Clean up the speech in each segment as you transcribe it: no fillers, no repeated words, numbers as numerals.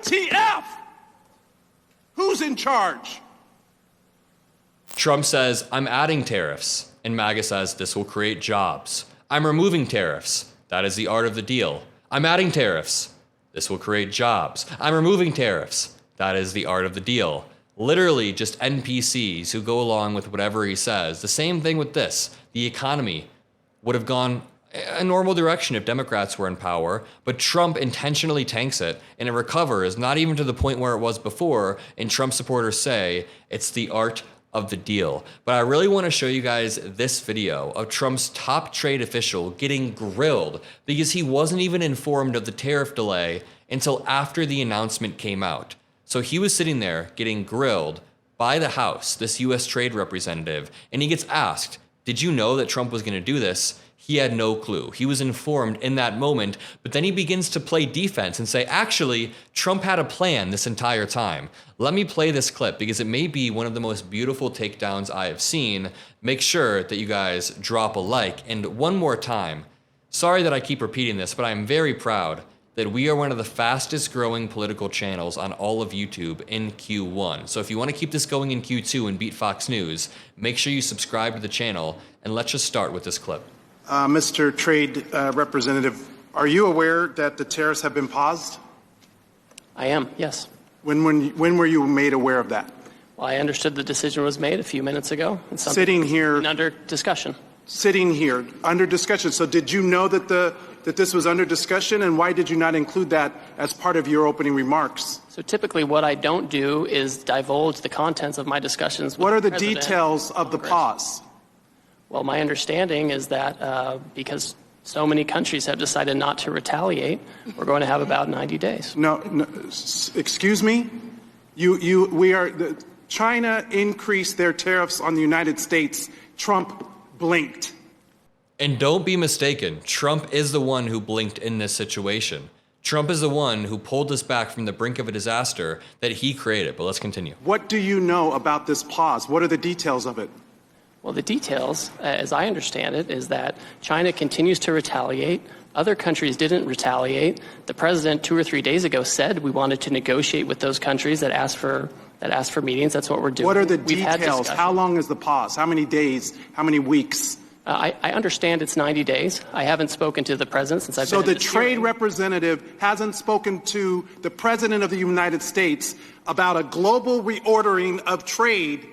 WTF? Who's in charge? Trump says, I'm adding tariffs, and MAGA says this will create jobs. I'm removing tariffs. That is the art of the deal. I'm adding tariffs. This will create jobs. I'm removing tariffs. That is the art of the deal. Literally just NPCs who go along with whatever he says. The same thing with this. The economy would have gone a normal direction if Democrats were in power, but Trump intentionally tanks it, and it recovers, not even to the point where it was before, and Trump supporters say it's the art of the deal. But I really want to show you guys this video of Trump's top trade official getting grilled because he wasn't even informed of the tariff delay until after the announcement came out. So he was sitting there getting grilled by the House, this US trade representative, and he gets asked, did you know that Trump was going to do this? He had no clue. He was informed in that moment, but then he begins to play defense and say, actually, Trump had a plan this entire time. Let me play this clip because it may be one of the most beautiful takedowns I have seen. Make sure that you guys drop a like. And one more time, sorry that I keep repeating this, but I'm very proud that we are one of the fastest growing political channels on all of YouTube in Q1. So if you want to keep this going in Q2 and beat Fox News, make sure you subscribe to the channel, and let's just start with this clip. Mr. Trade Representative, are you aware that the tariffs have been paused? I am, yes. When were you made aware of that? Well, I understood the decision was made a few minutes ago. And sitting here under discussion. Sitting here under discussion. So did you know that this was under discussion, and why did you not include that as part of your opening remarks? So typically what I don't do is divulge the contents of my discussions with What are the President details of the pause? Well, my understanding is that because so many countries have decided not to retaliate, we're going to have about 90 days. No, excuse me? China increased their tariffs on the United States. Trump blinked. And don't be mistaken, Trump is the one who blinked in this situation. Trump is the one who pulled us back from the brink of a disaster that he created. But let's continue. What do you know about this pause? What are the details of it? Well, the details, as I understand it, is that China continues to retaliate. Other countries didn't retaliate. The president 2 or 3 days ago said we wanted to negotiate with those countries that asked for meetings. That's what we're doing. What are the details? How long is the pause? How many days? How many weeks? I understand it's 90 days. I haven't spoken to the president since I've been in this So the trade hearing. representative hasn't spoken to the president of the United States about a global reordering of trade.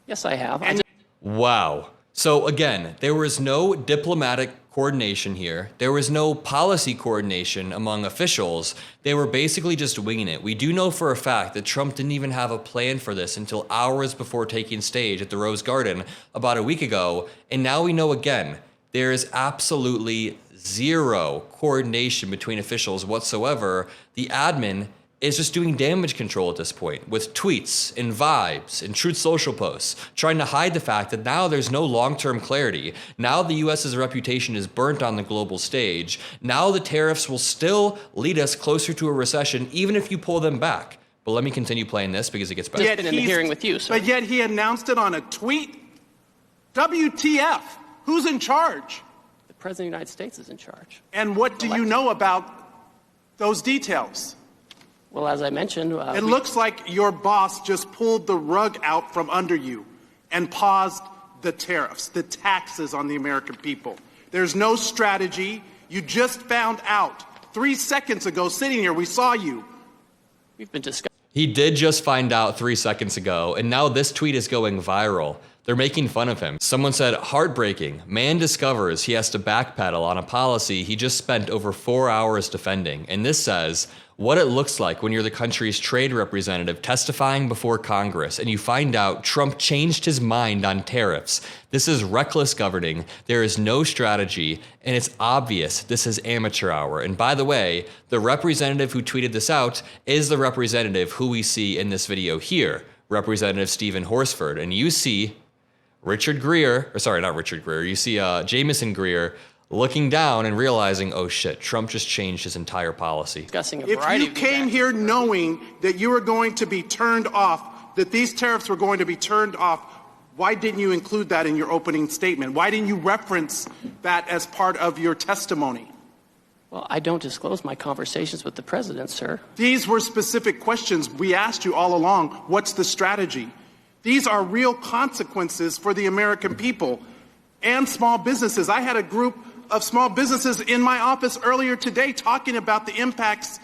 Yes, I have. Wow. So again, there was no diplomatic coordination here. There was no policy coordination among officials. They were basically just winging it. We do know for a fact that Trump didn't even have a plan for this until hours before taking stage at the Rose Garden about a week ago. And now we know again, there is absolutely zero coordination between officials whatsoever. The admin is just doing damage control at this point with tweets and vibes and Truth Social posts, trying to hide the fact that now there's no long-term clarity. Now the US's reputation is burnt on the global stage. Now the tariffs will still lead us closer to a recession, even if you pull them back. But let me continue playing this because it gets better. Yet in the hearing with you, but yet he announced it on a tweet. WTF? Who's in charge? The president of the United States is in charge. And what do you know about those details? Well, as I mentioned, it looks like your boss just pulled the rug out from under you and paused the tariffs, the taxes on the American people. There's no strategy. You just found out 3 seconds ago, sitting here, we saw you. We've been discussing. He did just find out 3 seconds ago, and now this tweet is going viral. They're making fun of him. Someone said, heartbreaking. Man discovers he has to backpedal on a policy he just spent over 4 hours defending. And this says, what it looks like when you're the country's trade representative testifying before Congress and you find out Trump changed his mind on tariffs. This is reckless governing. There is no strategy, and it's obvious this is amateur hour. And by the way, the representative who tweeted this out is the representative who we see in this video here, Representative Stephen Horsford. And you see Richard Greer, or sorry, not Richard Greer, you see Jamison Greer looking down and realizing, oh shit, Trump just changed his entire policy. Discussing a If variety you came here knowing that you were going to be turned off, that these tariffs were going to be turned off, why didn't you include that in your opening statement? Why didn't you reference that as part of your testimony? Well, I don't disclose my conversations with the president, sir. These were specific questions we asked you all along. What's the strategy? These are real consequences for the American people and small businesses. I had a group of small businesses in my office earlier today talking about the impacts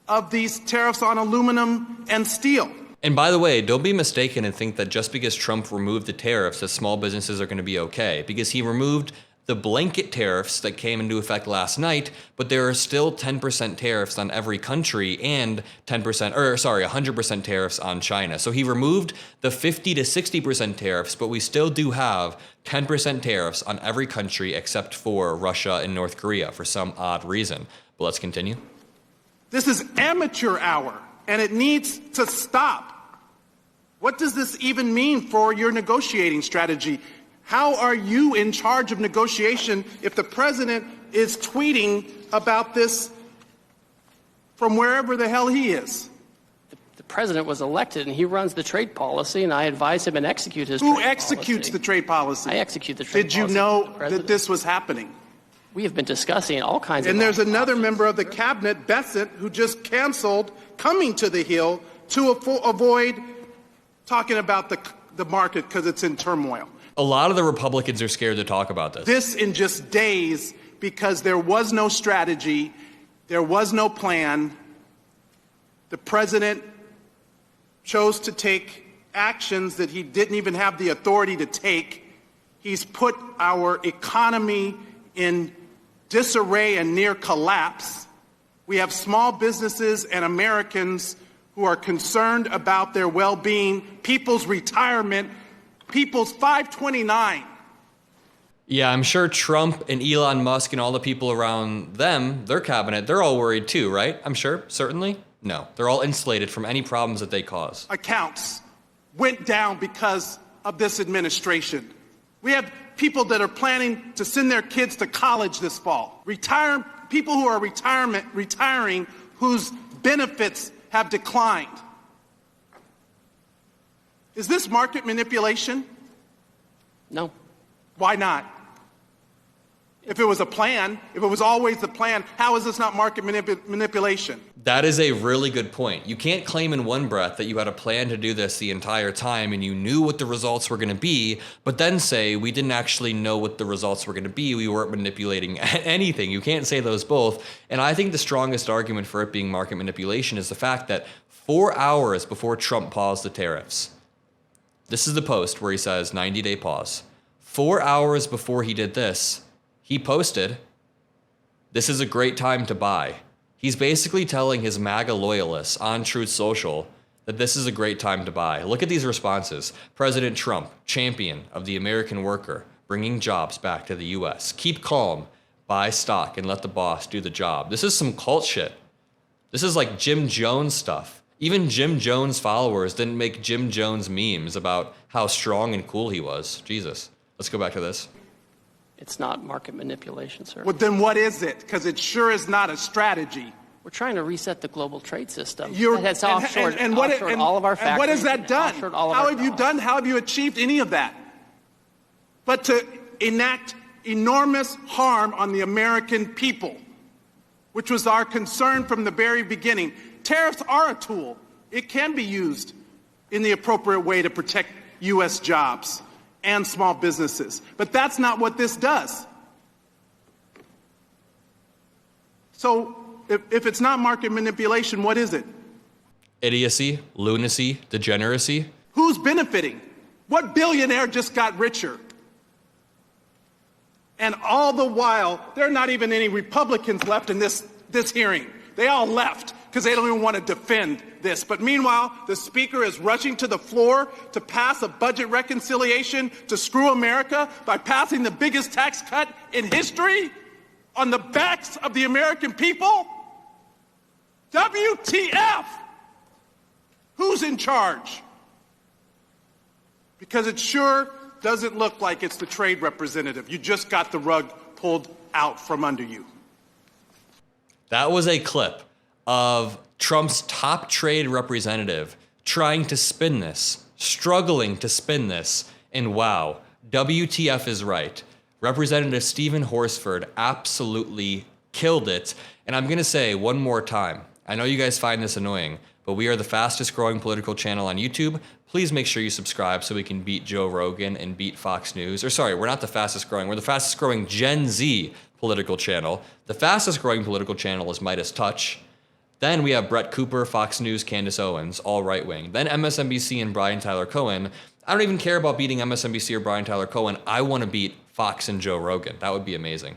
of these tariffs on aluminum and steel. And by the way, don't be mistaken and think that just because Trump removed the tariffs that small businesses are going to be okay, because he removed the blanket tariffs that came into effect last night, but there are still 10% tariffs on every country and 100% tariffs on China. So he removed the 50 to 60% tariffs, but we still do have 10% tariffs on every country except for Russia and North Korea for some odd reason. But let's continue. This is amateur hour, and it needs to stop. What does this even mean for your negotiating strategy? How are you in charge of negotiation if the president is tweeting about this from wherever the hell he is? The president was elected, and he runs the trade policy, and I advise him and execute his Who trade executes policy. the trade policy? I execute the trade Did you policy. know that this was happening? We have been discussing all kinds of And there's another options. member of the cabinet, Bessent, who just canceled coming to the Hill to avoid talking about the market because it's in turmoil. A lot of the Republicans are scared to talk about this. This in just days because there was no strategy, there was no plan. The president chose to take actions that he didn't even have the authority to take. He's put our economy in disarray and near collapse. We have small businesses and Americans who are concerned about their well-being, people's retirement, people's 529. Yeah, I'm sure Trump and Elon Musk and all the people around them, their cabinet, they're all worried too, right? I'm sure, certainly. No, they're all insulated from any problems that they cause. Accounts went down because of this administration. We have people that are planning to send their kids to college this fall. People who are retiring whose benefits have declined. Is this market manipulation? No. Why not? If it was a plan, if it was always the plan, how is this not market manipulation? That is a really good point. You can't claim in one breath that you had a plan to do this the entire time and you knew what the results were going to be, but then say we didn't actually know what the results were going to be. We weren't manipulating anything. You can't say those both. And I think the strongest argument for it being market manipulation is the fact that 4 hours before Trump paused the tariffs, this is the post where he says 90-day pause. 4 hours before he did this, he posted, "This is a great time to buy." He's basically telling his MAGA loyalists on Truth Social that this is a great time to buy. Look at these responses. President Trump, champion of the American worker, bringing jobs back to the U.S. Keep calm, buy stock, and let the boss do the job. This is some cult shit. This is like Jim Jones stuff. Even Jim Jones followers didn't make Jim Jones memes about how strong and cool he was. Jesus. Let's go back to this. It's not market manipulation, sir. Well, then what is it? Because it sure is not a strategy. We're trying to reset the global trade system. You're, That has offshored all of our factories. And what has that done? Offshored all of How our have you jobs. done? How have you achieved any of that? But to enact enormous harm on the American people, which was our concern from the very beginning. Tariffs are a tool. It can be used in the appropriate way to protect U.S. jobs and small businesses. But that's not what this does. So if it's not market manipulation, what is it? Idiocy, lunacy, degeneracy. Who's benefiting? What billionaire just got richer? And all the while, there are not even any Republicans left in this hearing. They all left because they don't even want to defend this. But meanwhile, the Speaker is rushing to the floor to pass a budget reconciliation to screw America by passing the biggest tax cut in history on the backs of the American people? WTF? Who's in charge? Because it sure doesn't look like it's the trade representative. You just got the rug pulled out from under you. That was a clip of Trump's top trade representative trying to spin this, struggling to spin this, and wow, WTF is right. Representative Stephen Horsford absolutely killed it. And I'm going to say one more time, I know you guys find this annoying, but we are the fastest growing political channel on YouTube. Please make sure you subscribe so we can beat Joe Rogan and beat Fox News. Or sorry, we're not the fastest growing. We're the fastest growing Gen Z political channel. The fastest growing political channel is MeidasTouch. Then we have Brett Cooper, Fox News, Candace Owens, all right wing. Then MSNBC and Brian Tyler Cohen. I don't even care about beating MSNBC or Brian Tyler Cohen. I want to beat Fox and Joe Rogan. That would be amazing.